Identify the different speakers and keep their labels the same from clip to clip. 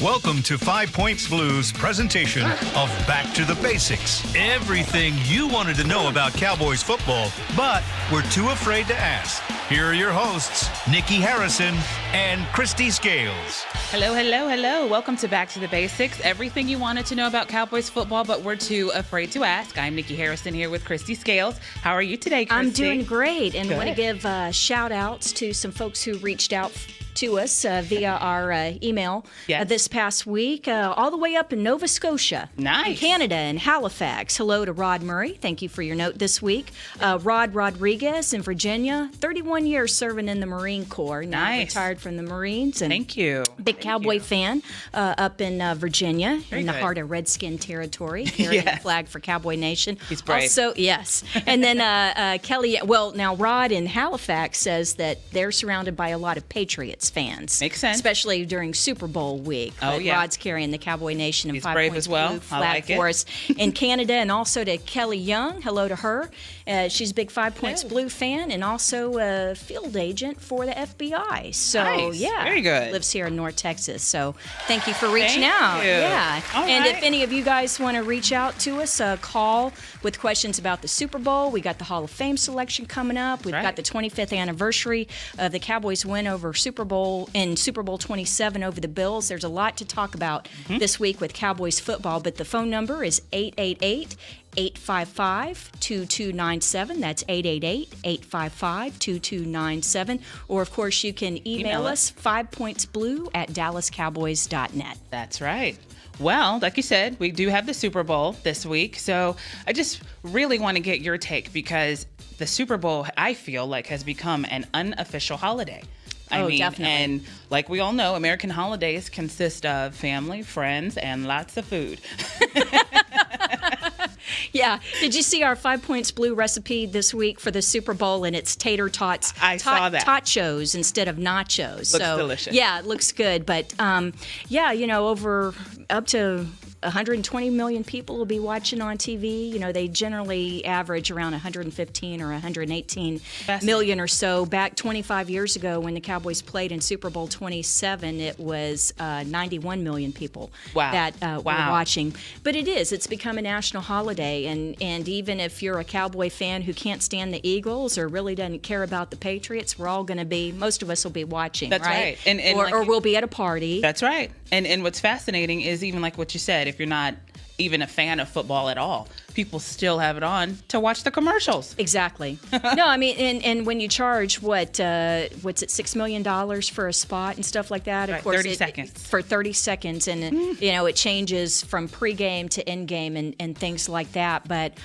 Speaker 1: Welcome to 5 Points Blues presentation of Back to the Basics. Everything you wanted to know about Cowboys football, but were too afraid to ask. Here are your hosts, Nikki Harrison and Christy Scales.
Speaker 2: Hello, hello, hello. Welcome to Back to the Basics. Everything you wanted to know about Cowboys football, but were too afraid to ask. I'm Nikki Harrison here with Christy Scales. How are you today, Christy?
Speaker 3: I'm doing great, and
Speaker 2: Good.
Speaker 3: want to give shout-outs to some folks who reached out to us via our email this past week, all the way up in Nova Scotia.
Speaker 2: Nice.
Speaker 3: In Canada and Halifax. Hello to Rod Murray. Thank you for your note this week. Rod Rodriguez in Virginia, 31 years serving in the Marine Corps. Now retired from the Marines. And
Speaker 2: thank you.
Speaker 3: Big Cowboy fan up in Virginia,
Speaker 2: Very
Speaker 3: in the
Speaker 2: good.
Speaker 3: heart of Redskin territory, carrying the flag for Cowboy Nation.
Speaker 2: He's brave.
Speaker 3: Also, yes. And then Kelly, well, now Rod in Halifax says that they're surrounded by a lot of Patriots fans.
Speaker 2: Makes sense.
Speaker 3: Especially during Super Bowl week.
Speaker 2: Oh,
Speaker 3: But
Speaker 2: yeah.
Speaker 3: Rod's carrying the Cowboy Nation and
Speaker 2: He's
Speaker 3: 5
Speaker 2: brave
Speaker 3: Points
Speaker 2: as well.
Speaker 3: Blue
Speaker 2: I
Speaker 3: flag
Speaker 2: like it.
Speaker 3: for us in Canada. And also to Kelly Young. Hello to her. She's a big 5 Points Blue fan and also a field agent for the FBI. So,
Speaker 2: Nice.
Speaker 3: yeah.
Speaker 2: Very good.
Speaker 3: Lives here in North Texas. So, thank you for reaching
Speaker 2: Thank
Speaker 3: out.
Speaker 2: you.
Speaker 3: Yeah.
Speaker 2: All
Speaker 3: And
Speaker 2: right.
Speaker 3: if any of you guys want to reach out to us, call with questions about the Super Bowl. We got the Hall of Fame selection coming up. We've
Speaker 2: right.
Speaker 3: got the 25th anniversary of the Cowboys' win over Super Bowl 27 over the Bills. There's a lot to talk about this week with Cowboys football, but the phone number is 888-855-2297. That's 888-855-2297. Or, of course, you can email us 5pointsblue@dallascowboys.net.
Speaker 2: That's right. Well, like you said, we do have the Super Bowl this week. So I just really want to get your take because the Super Bowl, I feel like, has become an unofficial holiday. I mean,
Speaker 3: definitely.
Speaker 2: And like we all know, American holidays consist of family, friends, and lots of food.
Speaker 3: Yeah. Did you see our 5 Points Blue recipe this week for the Super Bowl? And it's tater tots.
Speaker 2: I saw that.
Speaker 3: Tachos instead of nachos.
Speaker 2: Looks delicious.
Speaker 3: Yeah, it looks good. But yeah, you know, over up to 120 million people will be watching on TV. You know, they generally average around 115 or 118 million or so. Back 25 years ago when the Cowboys played in Super Bowl 27, it was 91 million people that were watching. But it's become a national holiday. And even if you're a Cowboy fan who can't stand the Eagles or really doesn't care about the Patriots, we're all going to be, most of us will be watching,
Speaker 2: That's right. And
Speaker 3: or we'll be at a party.
Speaker 2: That's right. And what's fascinating is even like what you said, if you're not even a fan of football at all, people still have it on to watch the commercials.
Speaker 3: Exactly. No, I mean, and when you charge what's it, $6 million for a spot and stuff like that, of course,
Speaker 2: 30 seconds.
Speaker 3: For 30 seconds, and you know, it changes from pregame to endgame and things like that. But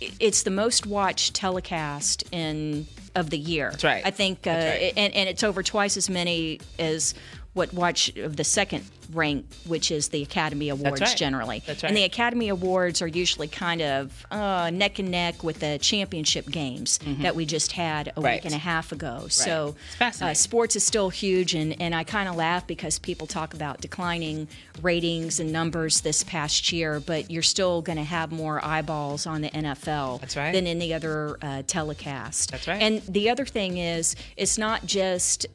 Speaker 3: it's the most watched telecast of the year.
Speaker 2: That's right.
Speaker 3: I think,
Speaker 2: That's right.
Speaker 3: and it's over twice as many as what watch of the second rank, which is the Academy Awards
Speaker 2: right.
Speaker 3: generally.
Speaker 2: That's right.
Speaker 3: And the Academy Awards are usually kind of neck and neck with the championship games that we just had a week and a half ago. So
Speaker 2: It's fascinating.
Speaker 3: sports is still huge, and I kind of laugh because people talk about declining ratings and numbers this past year, but you're still going to have more eyeballs on the NFL
Speaker 2: That's right.
Speaker 3: than any other telecast.
Speaker 2: That's right.
Speaker 3: And the other thing is, it's not just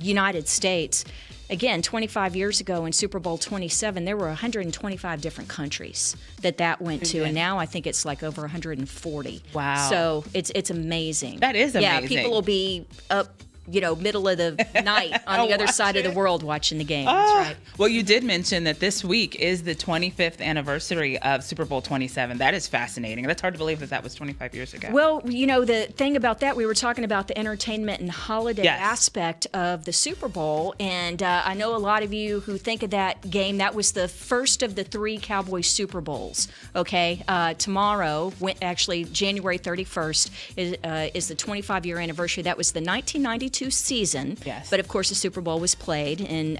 Speaker 3: United States. Again, 25 years ago in Super Bowl 27, there were 125 different countries that went to, and now I think it's like over 140.
Speaker 2: Wow.
Speaker 3: So it's amazing.
Speaker 2: That is
Speaker 3: Yeah,
Speaker 2: amazing.
Speaker 3: people will be up, middle of the night on the other side of the world watching the game. That's right.
Speaker 2: Well, you did mention that this week is the 25th anniversary of Super Bowl 27. That is fascinating. That's hard to believe that was 25 years ago.
Speaker 3: Well, the thing about that, we were talking about the entertainment and holiday
Speaker 2: Yes.
Speaker 3: aspect of the Super Bowl, and I know a lot of you who think of that game, that was the first of the 3 Cowboys Super Bowls, okay? Tomorrow, actually January 31st, is the 25-year anniversary. That was the 1992 season,
Speaker 2: Yes.
Speaker 3: but of course the Super Bowl was played in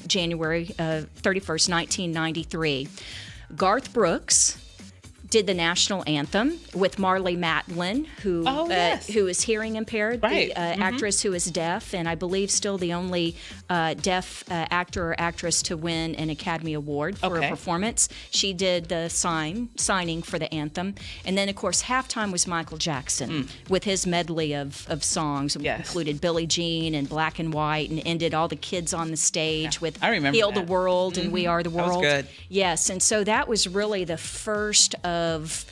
Speaker 3: January 31st, 1993. Garth Brooks did the national anthem with Marlee Matlin, who who is hearing impaired,
Speaker 2: right.
Speaker 3: the actress who is deaf, and I believe still the only deaf actor or actress to win an Academy Award for a performance. She did the signing for the anthem. And then, of course, halftime was Michael Jackson with his medley of songs.
Speaker 2: Yes.
Speaker 3: Included Billie Jean and Black and White, and ended all the kids on the stage with
Speaker 2: I remember
Speaker 3: Heal
Speaker 2: that.
Speaker 3: the World and We Are the World.
Speaker 2: That was good.
Speaker 3: Yes, and so that was really the first of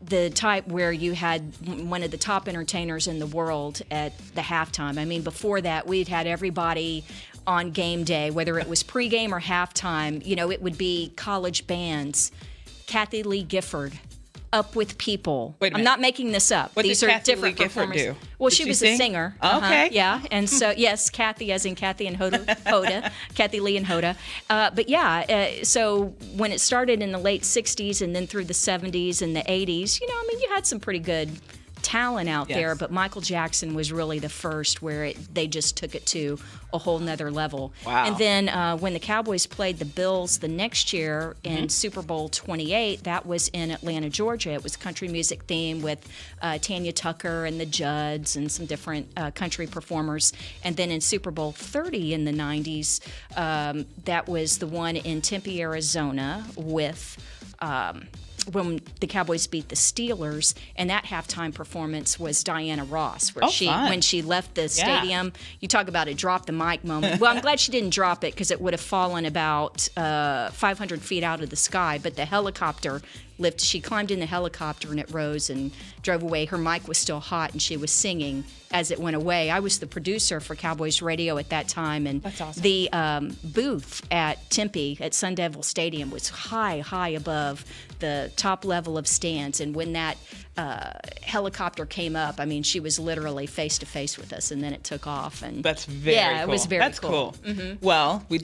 Speaker 3: the type where you had one of the top entertainers in the world at the halftime. I mean, before that, we'd had everybody on game day, whether it was pregame or halftime. You know, it would be college bands. Kathie Lee Gifford, Up with People.
Speaker 2: Wait a minute.
Speaker 3: I'm not making this up.
Speaker 2: What
Speaker 3: These
Speaker 2: did
Speaker 3: are
Speaker 2: Kathie
Speaker 3: different
Speaker 2: Lee Gifford
Speaker 3: performers.
Speaker 2: do?
Speaker 3: Well,
Speaker 2: Did
Speaker 3: she
Speaker 2: she
Speaker 3: was
Speaker 2: sing?
Speaker 3: a singer.
Speaker 2: Okay.
Speaker 3: Yeah, and so yes, Kathy, as in Kathy and Hoda, Kathie Lee and Hoda. But yeah, so when it started in the late '60s and then through the '70s and the '80s, you know, I mean, you had some pretty good talent out there, but Michael Jackson was really the first where they just took it to a whole nother level.
Speaker 2: Wow.
Speaker 3: And then when the Cowboys played the Bills the next year in Super Bowl 28, that was in Atlanta, Georgia. It was country music theme with Tanya Tucker and the Judds and some different country performers. And then in Super Bowl 30 in the 90s, that was the one in Tempe, Arizona with when the Cowboys beat the Steelers, and that halftime performance was Diana Ross, where when she left the stadium, you talk about a drop the mic moment. Well, I'm glad she didn't drop it because it would have fallen about 500 feet out of the sky, but the helicopter she climbed in the helicopter and it rose and drove away. Her mic was still hot and she was singing as it went away. I was the producer for Cowboys Radio at that time, and
Speaker 2: that's awesome.
Speaker 3: The booth at Tempe at Sun Devil Stadium was high above the top level of stands. And when that helicopter came up, I mean, she was literally face to face with us, and then it took off. And
Speaker 2: that's very cool.
Speaker 3: It was very
Speaker 2: That's cool.
Speaker 3: Mm-hmm.
Speaker 2: Well, we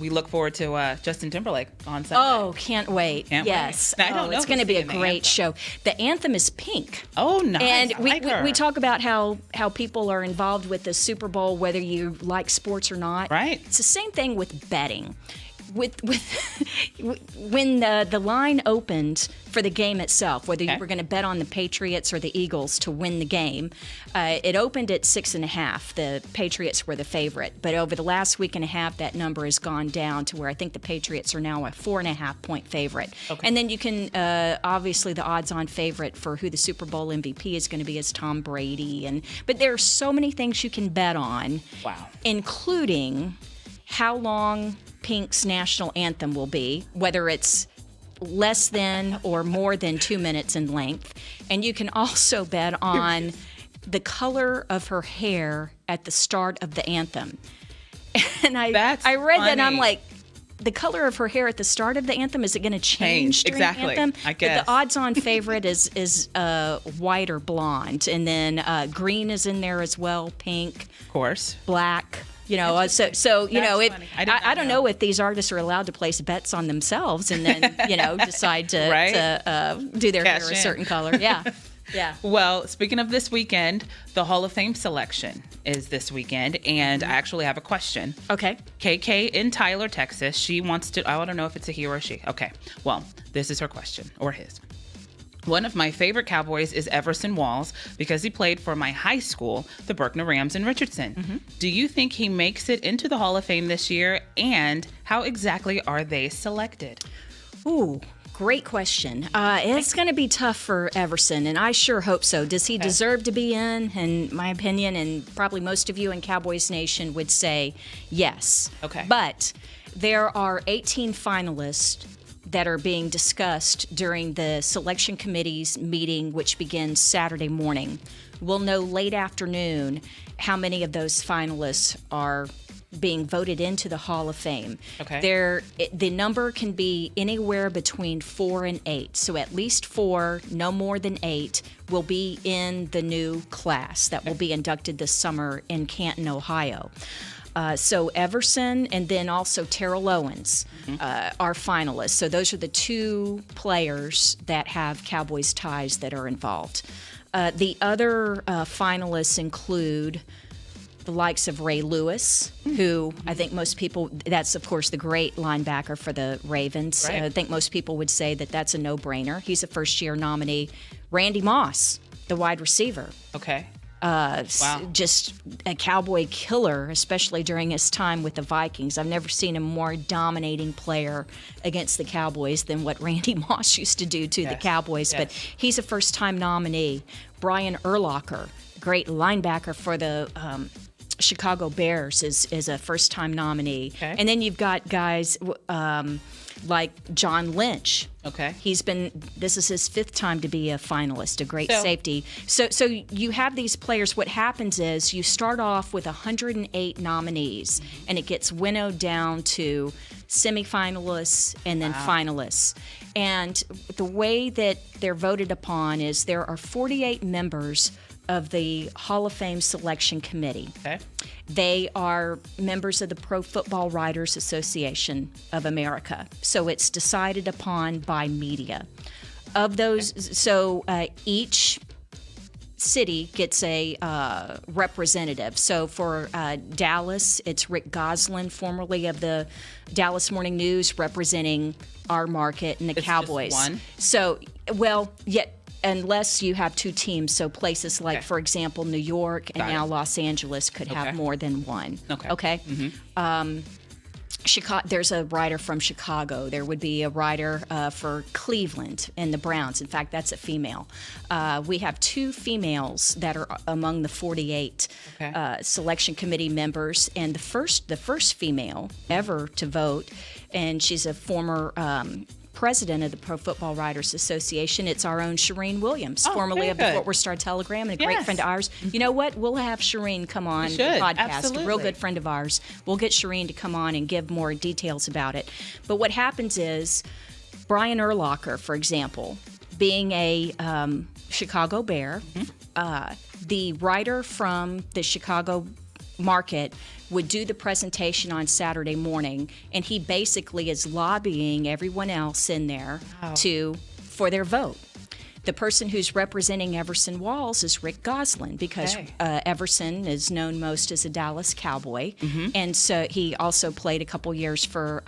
Speaker 2: look forward to Justin Timberlake on Sunday.
Speaker 3: Oh, can't wait. Yes.
Speaker 2: Now, I don't know
Speaker 3: it's
Speaker 2: who's
Speaker 3: going to be a
Speaker 2: singing the
Speaker 3: great
Speaker 2: anthem.
Speaker 3: show. The anthem is Pink.
Speaker 2: Oh, nice.
Speaker 3: And
Speaker 2: I like her.
Speaker 3: we talk about how people are involved with the Super Bowl, whether you like sports or not.
Speaker 2: Right.
Speaker 3: It's the same thing with betting. With when the line opened for the game itself, whether you were going to bet on the Patriots or the Eagles to win the game, it opened at 6.5. The Patriots were the favorite, but over the last week and a half, that number has gone down to where I think the Patriots are now a 4.5-point favorite. Okay. And then you can obviously the odds-on favorite for who the Super Bowl MVP is going to be is Tom Brady, but there are so many things you can bet on.
Speaker 2: Wow.
Speaker 3: Including how long Pink's national anthem will be, whether it's less than or more than 2 minutes in length. And you can also bet on the color of her hair at the start of the anthem. And I read that and I'm like, the color of her hair at the start of the anthem, is it going to change during the anthem?
Speaker 2: I guess.
Speaker 3: But the odds-on favorite is white or blonde. And then green is in there as well, pink.
Speaker 2: Of course.
Speaker 3: Black. You know, so you know, I don't know if these artists are allowed to place bets on themselves and then, you know, decide to do their hair a certain color. Yeah. Yeah.
Speaker 2: Well, speaking of this weekend, the Hall of Fame selection is this weekend, and I actually have a question.
Speaker 3: Okay.
Speaker 2: KK in Tyler, Texas, she wants to, I don't know if it's a he or a she. Okay. Well, this is her question, or his. One of my favorite Cowboys is Everson Walls because he played for my high school, the Berkner Rams in Richardson. Mm-hmm. Do you think he makes it into the Hall of Fame this year? And how exactly are they selected?
Speaker 3: Ooh, great question. It's going to be tough for Everson, and I sure hope so. Does he deserve to be in my opinion, and probably most of you in Cowboys Nation would say yes.
Speaker 2: Okay.
Speaker 3: But there are 18 finalists that are being discussed during the selection committee's meeting, which begins Saturday morning. We'll know late afternoon how many of those finalists are being voted into the Hall of Fame.
Speaker 2: Okay.
Speaker 3: The number can be anywhere between 4 and 8. So at least 4, no more than 8, will be in the new class that will be inducted this summer in Canton, Ohio. So Everson and then also Terrell Owens are finalists. So those are the two players that have Cowboys ties that are involved. The other finalists include the likes of Ray Lewis, who I think most people, that's of course the great linebacker for the Ravens.
Speaker 2: Right.
Speaker 3: I think most people would say that that's a no-brainer. He's a first-year nominee. Randy Moss, the wide receiver.
Speaker 2: Okay.
Speaker 3: Just a Cowboy killer, especially during his time with the Vikings. I've never seen a more dominating player against the Cowboys than what Randy Moss used to do to the Cowboys.
Speaker 2: Yes.
Speaker 3: But he's a first-time nominee. Brian Urlacher, great linebacker for the Chicago Bears, is a first-time nominee.
Speaker 2: Okay.
Speaker 3: And then you've got guys like John Lynch.
Speaker 2: Okay.
Speaker 3: This is his 5th time to be a finalist, a great
Speaker 2: So-
Speaker 3: safety. So you have these players. What happens is you start off with 108 nominees, and it gets winnowed down to semifinalists and then finalists. And the way that they're voted upon is there are 48 members of the Hall of Fame Selection Committee.
Speaker 2: Okay.
Speaker 3: They are members of the Pro Football Writers Association of America. So it's decided upon by media. Of those, so each city gets a representative. So for Dallas, it's Rick Goslin, formerly of the Dallas Morning News, representing our market and the
Speaker 2: It's
Speaker 3: Cowboys.
Speaker 2: just one?
Speaker 3: So, well, yet. Unless you have 2 teams, so places like,
Speaker 2: Okay.
Speaker 3: for example, New York and
Speaker 2: Got it.
Speaker 3: now Los Angeles could have
Speaker 2: Okay.
Speaker 3: more than one.
Speaker 2: Okay.
Speaker 3: Chicago, there's a writer from Chicago. There would be a writer for Cleveland and the Browns. In fact, that's a female. We have 2 females that are among the 48
Speaker 2: Okay.
Speaker 3: selection committee members, and the first female ever to vote, and she's a former president of the Pro Football Writers Association. It's our own Shireen Williams, formerly
Speaker 2: very
Speaker 3: of the
Speaker 2: good.
Speaker 3: Fort Worth Star-Telegram, and a great
Speaker 2: Yes.
Speaker 3: friend of ours. You know what? We'll have Shireen come on the
Speaker 2: should,
Speaker 3: podcast. A
Speaker 2: absolutely.
Speaker 3: real good friend of ours. We'll get Shireen to come on and give more details about it. But what happens is, Brian Urlacher, for example, being a Chicago Bear, the writer from the Chicago market would do the presentation on Saturday morning, and he basically is lobbying everyone else in there for their vote. The person who's representing Everson Walls is Rick Goslin, because
Speaker 2: Okay.
Speaker 3: Everson is known most as a Dallas Cowboy, and so he also played a couple years for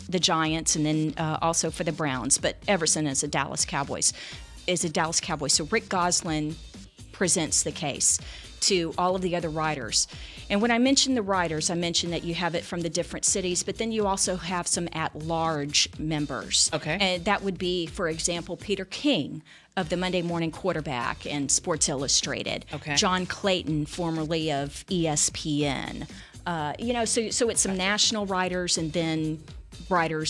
Speaker 3: the Giants and then also for the Browns. But Everson is a Dallas Cowboy. So Rick Goslin presents the case to all of the other writers. And when I mention the writers, I mentioned that you have it from the different cities, but then you also have some at-large members.
Speaker 2: Okay.
Speaker 3: And that would be, for example, Peter King of the Monday Morning Quarterback and Sports Illustrated.
Speaker 2: Okay.
Speaker 3: John Clayton, formerly of ESPN. So it's some national writers and then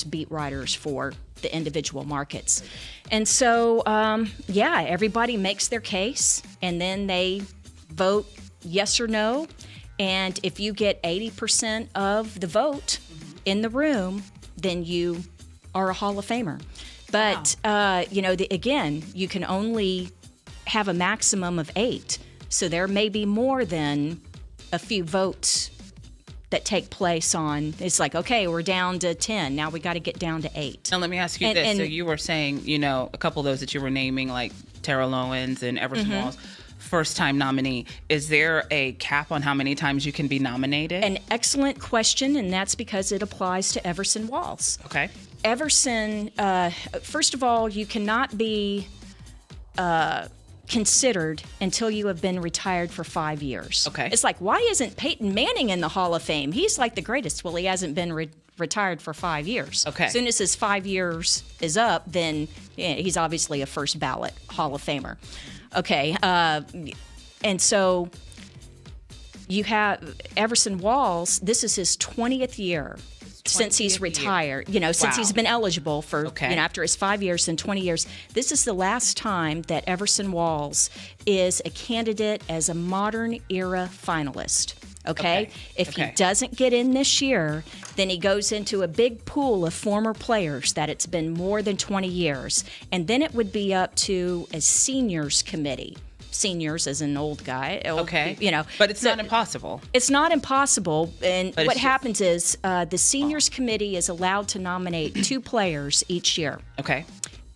Speaker 3: beat writers for the individual markets. And so, everybody makes their case, and then they vote yes or no. And if you get 80% of the vote in the room, then you are a Hall of Famer. But, again, you can only have a maximum of 8. So there may be more than a few votes that take place on, it's like, okay, we're down to 10. Now we got to get down to 8.
Speaker 2: Now let me ask you this. So you were saying, a couple of those that you were naming, like Terrell Owens and Everson Walls, first-time nominee. Is there a cap on how many times you can be nominated?
Speaker 3: An excellent question, and that's because it applies to Everson Walls.
Speaker 2: Okay.
Speaker 3: Everson, first of all, you cannot be considered until you have been retired for 5 years.
Speaker 2: Okay.
Speaker 3: It's like, why isn't Peyton Manning in the Hall of Fame? He's like the greatest. Well, he hasn't been retired for 5 years.
Speaker 2: Okay.
Speaker 3: As soon as his 5 years is up, then he's obviously a first ballot Hall of Famer. Okay. And so you have Everson Walls. This is his 20th year since he's retired, since he's been eligible for, after his 5 years and 20 years. This is the last time that Everson Walls is a candidate as a modern era finalist. Okay? If he doesn't get in this year, then he goes into a big pool of former players that it's been more than 20 years. And then it would be up to a seniors committee. Seniors as an old guy.
Speaker 2: But it's not impossible.
Speaker 3: It's not impossible. And
Speaker 2: But
Speaker 3: what
Speaker 2: it's
Speaker 3: happens is the seniors committee is allowed to nominate 2 players each year.
Speaker 2: Okay.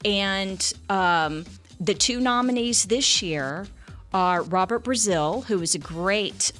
Speaker 3: And the 2 nominees this year are Robert Brazile, who is a great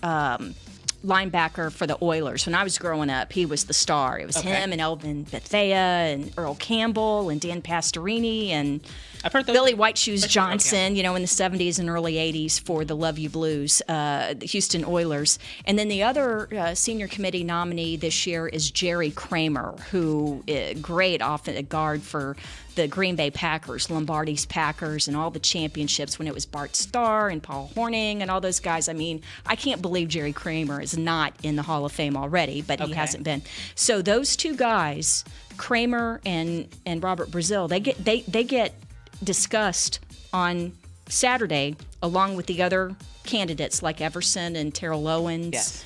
Speaker 3: linebacker for the Oilers. When I was growing up, he was the star. It was him and Elvin Bethea and Earl Campbell and Dan Pastorini and
Speaker 2: I've heard those.
Speaker 3: Billy White Shoes Johnson, in the 70s and early 80s for the Love You Blues, the Houston Oilers. And then the other senior committee nominee this year is Jerry Kramer, who great offensive guard for the Green Bay Packers, Lombardi's Packers, and all the championships when it was Bart Starr and Paul Hornung and all those guys. I mean, I can't believe Jerry Kramer is not in the Hall of Fame already, but he hasn't been. So those two guys, Kramer and Robert Brazile, they get discussed on Saturday along with the other candidates like Everson and Terrell Owens,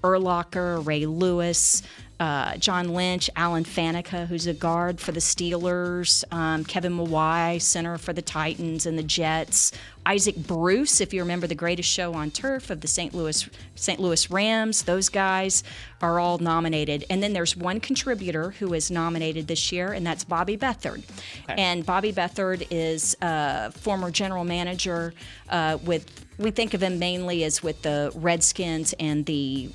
Speaker 3: Urlacher, Ray Lewis, John Lynch, Alan Faneca, who's a guard for the Steelers, Kevin Mawai, center for the Titans and the Jets, Isaac Bruce, if you remember the Greatest Show on Turf of the St. Louis Rams. Those guys are all nominated. And then there's one contributor who is nominated this year, and that's Bobby Beathard. Okay. And Bobby Beathard is a former general manager we think of him mainly as with the Redskins and the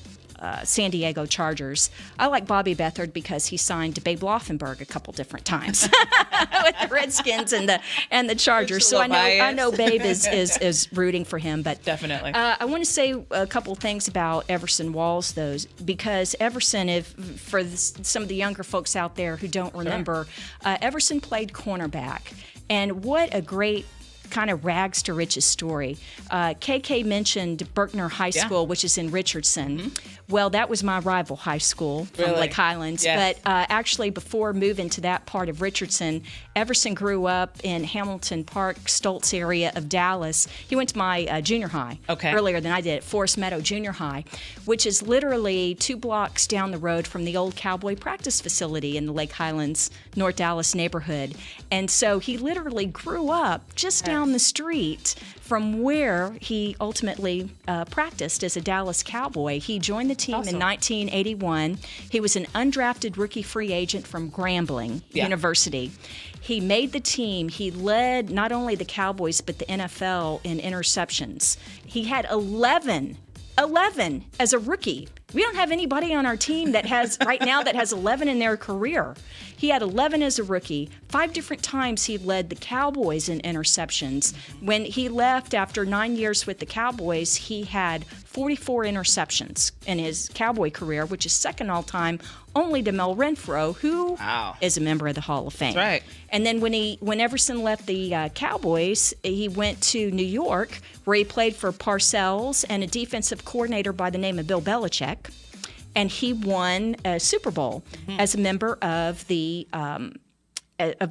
Speaker 3: San Diego Chargers. I like Bobby Beathard because he signed Babe Laufenberg a couple different times with the Redskins and the Chargers. So I know Babe is rooting for him. But
Speaker 2: definitely,
Speaker 3: I want to say a couple things about Everson Walls, though, because Everson, for some of the younger folks out there who don't remember, Everson played cornerback, and what a great kind of rags to riches story. KK mentioned Berkner High School, which is in Richardson. Mm-hmm. Well, that was my rival high school from Lake Highlands. Yes. But actually, before moving to that part of Richardson, Everson grew up in Hamilton Park, Stoltz area of Dallas. He went to my junior high earlier than I did, at Forest Meadow Junior High, which is literally 2 blocks down the road from the old Cowboy practice facility in the Lake Highlands, North Dallas neighborhood. And so he literally grew up just down the street from where he ultimately practiced as a Dallas Cowboy. He joined the team in 1981. He was an undrafted rookie free agent from Grambling University. He made the team. He led not only the Cowboys but the NFL in interceptions. He had 11 as a rookie. We don't have anybody on our team that has right now that has 11 in their career. He had 11 as a rookie. 5 different times he led the Cowboys in interceptions. When he left after 9 years with the Cowboys, he had 44 interceptions in his Cowboy career, which is second all-time only to Mel Renfro, who is a member of the Hall of Fame.
Speaker 2: That's right.
Speaker 3: And then when Everson left the Cowboys, he went to New York, where he played for Parcells and a defensive coordinator by the name of Bill Belichick. And he won a Super Bowl as a member of the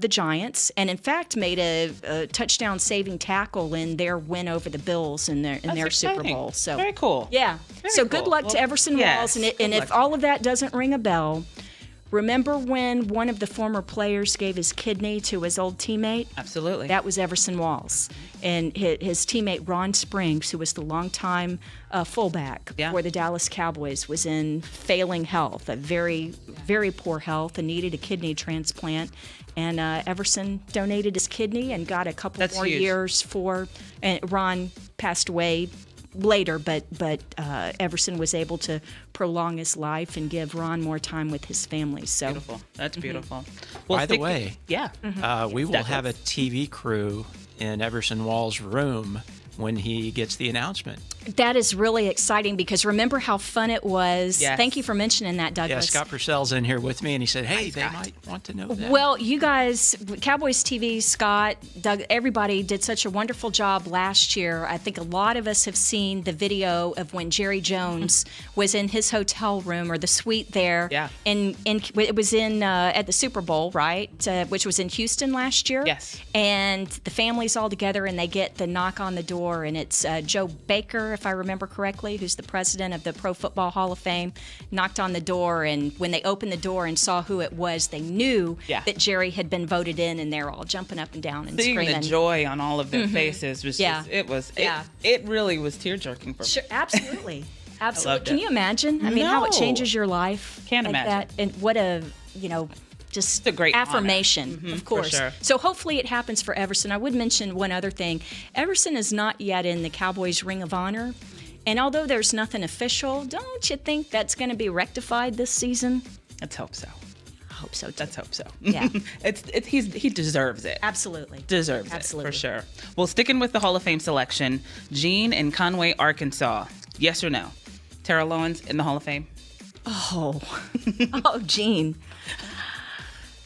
Speaker 3: Giants, and in fact made a touchdown saving tackle in their win over the Bills in their Super Bowl. So
Speaker 2: very cool.
Speaker 3: Yeah.
Speaker 2: Very
Speaker 3: good luck to Everson Walls. And if all of that doesn't ring a bell, remember when one of the former players gave his kidney to his old teammate?
Speaker 2: Absolutely.
Speaker 3: That was Everson Walls. And his teammate Ron Springs, who was the longtime fullback for the Dallas Cowboys, was in failing health, a very, very poor health, and needed a kidney transplant. And Everson donated his kidney and got a couple more years for. And Ron passed away later, but Everson was able to prolong his life and give Ron more time with his family. So
Speaker 2: beautiful. That's beautiful.
Speaker 4: Well, by the way, we will
Speaker 2: Douglas.
Speaker 4: have a TV crew in Everson Walls' room when he gets the announcement.
Speaker 3: That is really exciting because remember how fun it was.
Speaker 2: Yes.
Speaker 3: Thank you for mentioning that, Douglas.
Speaker 4: Yeah, Scott Purcell's in here with me, and he said, hey, they might want to know that.
Speaker 3: Well, you guys, Cowboys TV, Scott, Doug, everybody did such a wonderful job last year. I think a lot of us have seen the video of when Jerry Jones was in his hotel room or the suite there.
Speaker 2: Yeah.
Speaker 3: It was at the Super Bowl, right? Which was in Houston last year.
Speaker 2: Yes.
Speaker 3: And the family's all together, and they get the knock on the door, and it's Joe Baker, if I remember correctly, who's the president of the Pro Football Hall of Fame, knocked on the door, and when they opened the door and saw who it was, they knew that Jerry had been voted in, and they're all jumping up and down and
Speaker 2: seeing
Speaker 3: screaming.
Speaker 2: The joy on all of their faces was just, it really was tear-jerking for me.
Speaker 3: Sure, absolutely. Absolutely.
Speaker 2: loved
Speaker 3: Can
Speaker 2: it.
Speaker 3: you imagine? I mean, how it
Speaker 2: No.
Speaker 3: changes your life.
Speaker 2: Can't
Speaker 3: like
Speaker 2: imagine.
Speaker 3: that. And what a, just
Speaker 2: a great
Speaker 3: affirmation,
Speaker 2: honor.
Speaker 3: of course.
Speaker 2: For sure.
Speaker 3: So hopefully it happens for Everson. I would mention one other thing. Everson is not yet in the Cowboys Ring of Honor. And although there's nothing official, don't you think that's going to be rectified this season?
Speaker 2: Let's hope so.
Speaker 3: I hope so, too.
Speaker 2: Let's hope so.
Speaker 3: Yeah.
Speaker 2: He deserves it.
Speaker 3: Absolutely.
Speaker 2: Deserves
Speaker 3: Absolutely.
Speaker 2: it, for sure. Well, sticking with the Hall of Fame selection, Gene in Conway, Arkansas. Yes or no? Terrell Owens in the Hall of Fame?
Speaker 3: Oh, Gene.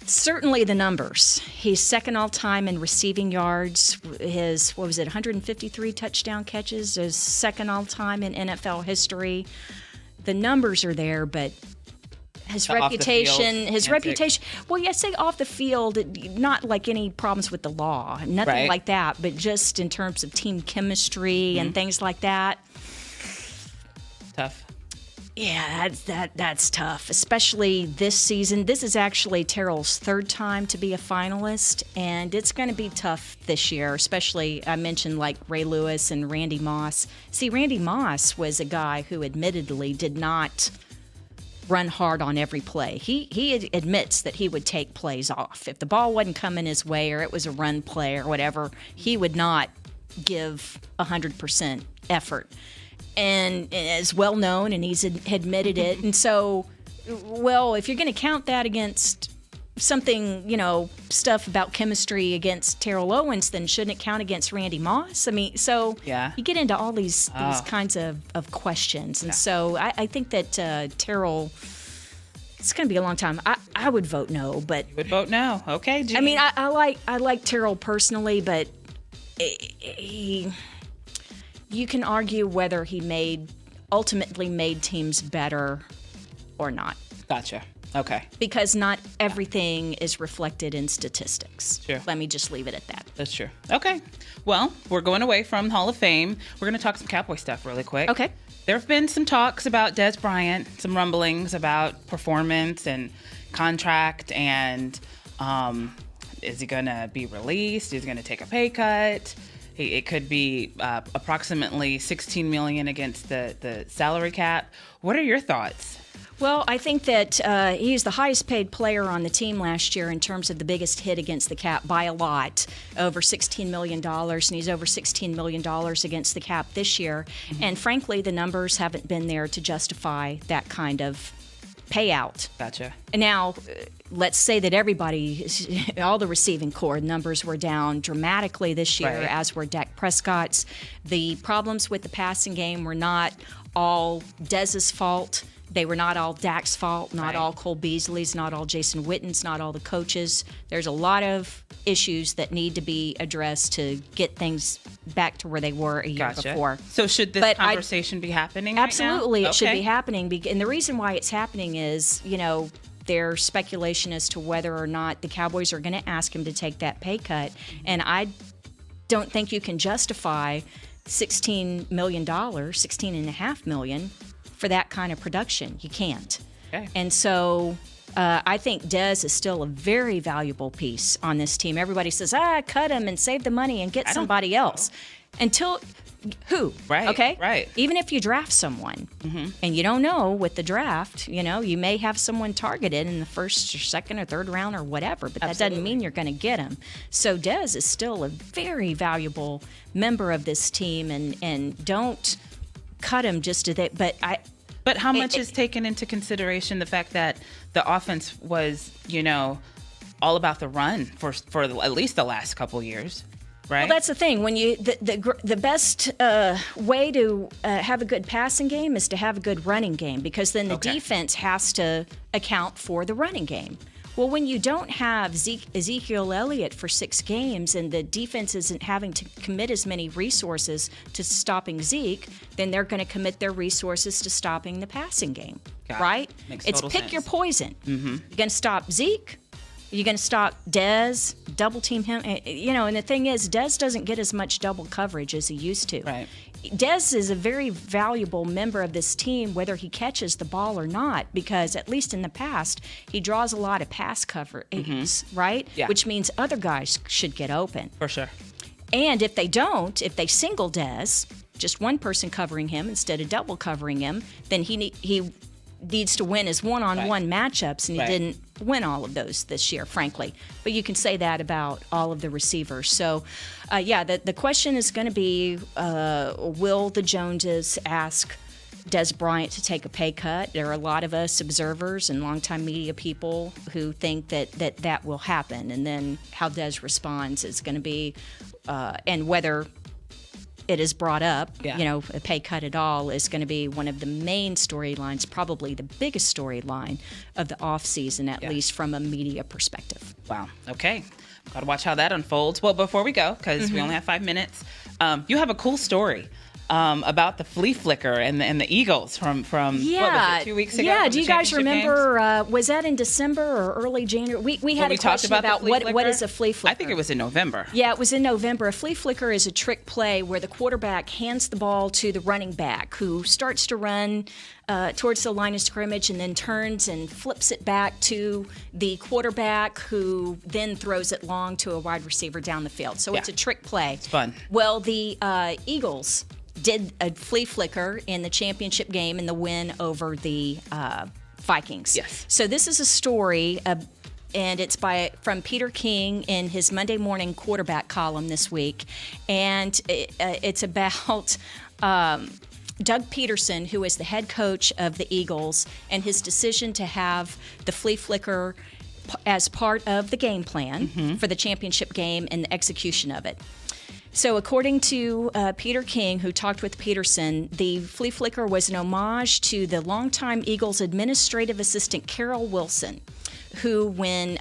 Speaker 3: Certainly the numbers. He's second all time in receiving yards. His, 153 touchdown catches is second all time in NFL history. The numbers are there, but his reputation, well, I say off the field, not like any problems with the law, nothing like that, but just in terms of team chemistry and things like that.
Speaker 2: Tough.
Speaker 3: Yeah, that's tough, especially this season. This is actually Terrell's third time to be a finalist, and it's going to be tough this year, especially I mentioned like Ray Lewis and Randy Moss. See, Randy Moss was a guy who admittedly did not run hard on every play. He admits that he would take plays off. If the ball wasn't coming his way or it was a run play or whatever, he would not give 100% effort. And is well known, and he's admitted it. And so, well, if you're going to count that against something, stuff about chemistry against Terrell Owens, then shouldn't it count against Randy Moss? I mean, so you get into all these kinds of questions. And so I think that Terrell, it's going to be a long time. I would vote no, but
Speaker 2: You would vote no. Okay, Gene.
Speaker 3: I mean, I like Terrell personally, but you can argue whether he ultimately made teams better or not.
Speaker 2: Gotcha. Okay.
Speaker 3: Because not everything is reflected in statistics.
Speaker 2: Sure.
Speaker 3: Let me just leave it at that.
Speaker 2: That's true. Okay. Well, we're going away from Hall of Fame. We're going to talk some Cowboy stuff really quick.
Speaker 3: Okay.
Speaker 2: There have been some talks about Dez Bryant, some rumblings about performance and contract, and is he going to be released? Is he going to take a pay cut? It could be approximately $16 million against the salary cap. What are your thoughts?
Speaker 3: Well, I think that he's the highest paid player on the team last year in terms of the biggest hit against the cap by a lot, over $16 million, and he's over $16 million against the cap this year. Mm-hmm. And frankly, the numbers haven't been there to justify that kind of payout.
Speaker 2: Gotcha.
Speaker 3: Now, let's say that all the receiving corps numbers were down dramatically this year, as were Dak Prescott's. The problems with the passing game were not all Dez's fault. They were not all Dak's fault, not all Cole Beasley's, not all Jason Witten's, not all the coaches. There's a lot of issues that need to be addressed to get things back to where they were a year before.
Speaker 2: So should this conversation be happening
Speaker 3: absolutely,
Speaker 2: right now?
Speaker 3: It should be happening. And the reason why it's happening is, there's speculation as to whether or not the Cowboys are going to ask him to take that pay cut. And I don't think you can justify $16.5 million for that kind of production. You can't.
Speaker 2: Okay.
Speaker 3: And so I think Dez is still a very valuable piece on this team. Everybody says, cut him and save the money and get somebody else. Until who?
Speaker 2: Right.
Speaker 3: Okay.
Speaker 2: Right.
Speaker 3: Even if you draft someone, and you don't know with the draft, you may have someone targeted in the first or second or third round or whatever, but that doesn't mean you're going to get him. So Dez is still a very valuable member of this team, and don't cut him just to that.
Speaker 2: But how much is taken into consideration the fact that the offense was, all about the run for at least the last couple years, right?
Speaker 3: Well, that's the thing. When the best way to have a good passing game is to have a good running game, because then the defense has to account for the running game. Well, when you don't have Ezekiel Elliott for 6 games and the defense isn't having to commit as many resources to stopping Zeke, then they're going to commit their resources to stopping the passing game, right?
Speaker 2: Makes
Speaker 3: it's
Speaker 2: total
Speaker 3: pick
Speaker 2: sense.
Speaker 3: your poison. Mm-hmm. You're going to stop Zeke. You're going to stop Dez, double team him. And the thing is, Dez doesn't get as much double coverage as he used to.
Speaker 2: Right.
Speaker 3: Dez is a very valuable member of this team, whether he catches the ball or not, because at least in the past, he draws a lot of pass coverage, right?
Speaker 2: Yeah.
Speaker 3: Which means other guys should get open.
Speaker 2: For sure.
Speaker 3: And if they single Dez, just one person covering him instead of double covering him, then he needs to win his one-on-one matchups, and he didn't win all of those this year, frankly. But you can say that about all of the receivers. So, the question is going to be, will the Joneses ask Dez Bryant to take a pay cut? There are a lot of us observers and longtime media people who think that will happen. And then how Dez responds is going to be, and whether it is brought up, a pay cut at all is going to be one of the main storylines, probably the biggest storyline of the offseason, at least from a media perspective.
Speaker 2: Wow. Okay. Got to watch how that unfolds. Well, before we go, because we only have 5 minutes, you have a cool story about the flea flicker and the Eagles from what was it, 2 weeks ago?
Speaker 3: Yeah, do you guys remember, was that in December or early January? We had a question about what is a flea flicker.
Speaker 2: I think it was in November.
Speaker 3: Yeah, it was in November. A flea flicker is a trick play where the quarterback hands the ball to the running back who starts to run towards the line of scrimmage and then turns and flips it back to the quarterback who then throws it long to a wide receiver down the field. So it's a trick play.
Speaker 2: It's fun.
Speaker 3: Well, the Eagles did a flea flicker in the championship game in the win over the Vikings.
Speaker 2: Yes.
Speaker 3: So this is a story, and it's from Peter King in his Monday morning quarterback column this week, and it's about Doug Peterson, who is the head coach of the Eagles, and his decision to have the flea flicker as part of the game plan for the championship game and the execution of it. So according to Peter King, who talked with Peterson, the flea flicker was an homage to the longtime Eagles administrative assistant Carol Wilson, who when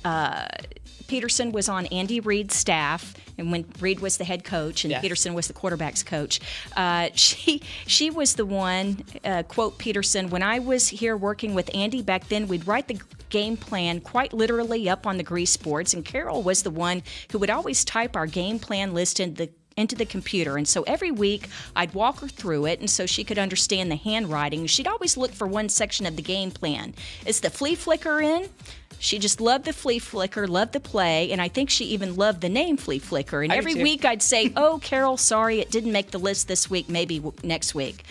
Speaker 3: Peterson was on Andy Reid's staff, and when Reid was the head coach and Peterson was the quarterback's coach, she was the one, quote Peterson, when I was here working with Andy back then, we'd write the game plan quite literally up on the grease boards, and Carol was the one who would always type our game plan list into the computer. And so every week I'd walk her through it, and so she could understand the handwriting. She'd always look for one section of the game plan. Is the flea flicker in? She just loved the flea flicker, loved the play, and I think she even loved the name flea flicker. And every week I'd say, oh, Carol, sorry, it didn't make the list this week, maybe next week.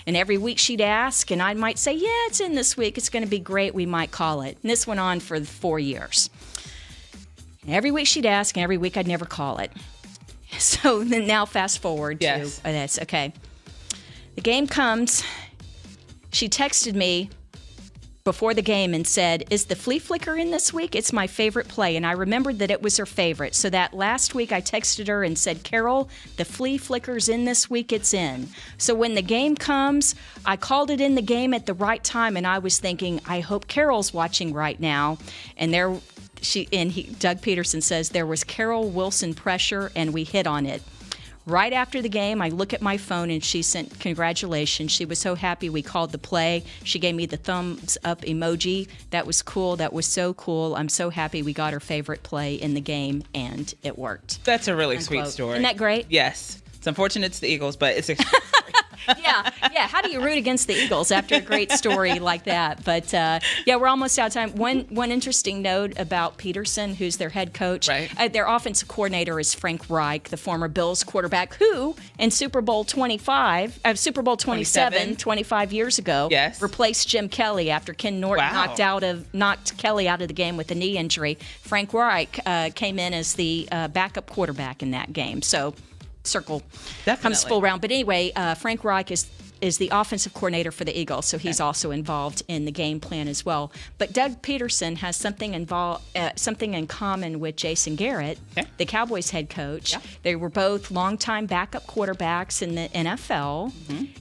Speaker 3: And every week she'd ask, and I might say, yeah, it's in this week. It's going to be great. We might call it. And this went on for 4 years. And every week she'd ask, and every week I'd never call it. So then now fast forward to this. Okay. The game comes. She texted me before the game and said, is the flea flicker in this week? It's my favorite play. And I remembered that it was her favorite. So that last week I texted her and said, Carol, the flea flicker's in this week, it's in. So when the game comes, I called it in the game at the right time, and I was thinking, I hope Carol's watching right now. And Doug Peterson says there was Carol Wilson pressure, and we hit on it. Right after the game, I look at my phone, and she sent congratulations. She was so happy we called the play. She gave me the thumbs up emoji. That was cool. That was so cool. I'm so happy we got her favorite play in the game, and it worked.
Speaker 2: That's a really sweet story.
Speaker 3: Isn't that great?
Speaker 2: Yes. It's unfortunate it's the Eagles, but it's a
Speaker 3: yeah. How do you root against the Eagles after a great story like that? But we're almost out of time. One interesting note about Peterson, who's their head coach.
Speaker 2: Right.
Speaker 3: Their offensive coordinator is Frank Reich, the former Bills quarterback, who in Super Bowl 27, 25 years ago, replaced Jim Kelly after Ken Norton knocked Kelly out of the game with a knee injury. Frank Reich came in as the backup quarterback in that game. So circle comes full round. But anyway, Frank Reich is the offensive coordinator for the Eagles, so he's also involved in the game plan as well. But Doug Peterson has something in common with Jason Garrett, the Cowboys head coach. They were both longtime backup quarterbacks in the NFL,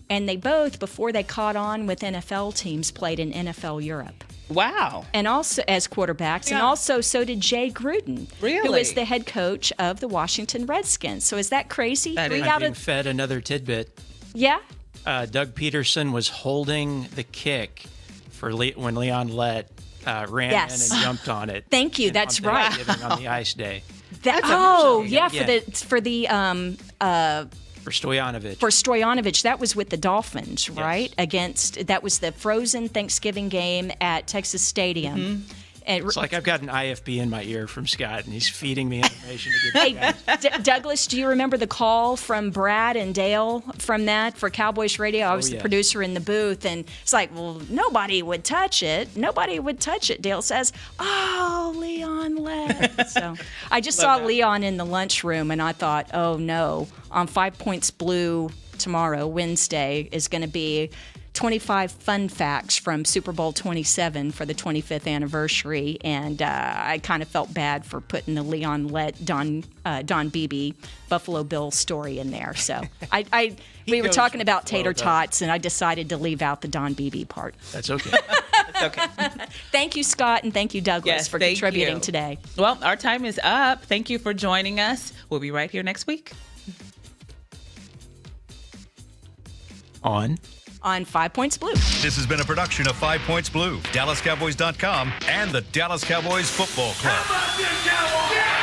Speaker 3: and they both, before they caught on with NFL teams, played in NFL Europe.
Speaker 2: Wow.
Speaker 3: And also as quarterbacks. And also so did Jay Gruden, who is the head coach of the Washington Redskins. So is that crazy?
Speaker 4: I'm being fed another tidbit.
Speaker 3: Yeah?
Speaker 4: Doug Peterson was holding the kick for when Leon Lett ran in and jumped on it.
Speaker 3: Thank you. That's right.
Speaker 4: On the ice day.
Speaker 3: For Stoyanovich, that was with the Dolphins, right? That was the frozen Thanksgiving game at Texas Stadium. And
Speaker 4: It's like I've got an IFB in my ear from Scott, and he's feeding me information to give you guys.
Speaker 3: Douglas, do you remember the call from Brad and Dale from that for Cowboys Radio? I was the producer in the booth, and it's like, well, nobody would touch it. Nobody would touch it. Dale says, "Oh, Leon Lett." So I just saw Leon in the lunchroom, and I thought, oh no, on 5 Points Blue tomorrow, Wednesday, is going to be 25 fun facts from Super Bowl 27 for the 25th anniversary, and I kind of felt bad for putting the Leon Lett, Don Beebe, Buffalo Bill story in there. So we were talking about tater tots, and I decided to leave out the Don Beebe part.
Speaker 4: That's okay.
Speaker 2: It's okay.
Speaker 3: Thank you, Scott, and thank you, Douglas, for contributing today.
Speaker 2: Well, our time is up. Thank you for joining us. We'll be right here next week.
Speaker 3: On 5 Points Blue.
Speaker 1: This has been a production of 5 Points Blue, DallasCowboys.com, and the Dallas Cowboys Football Club.
Speaker 5: How about this, Cowboys?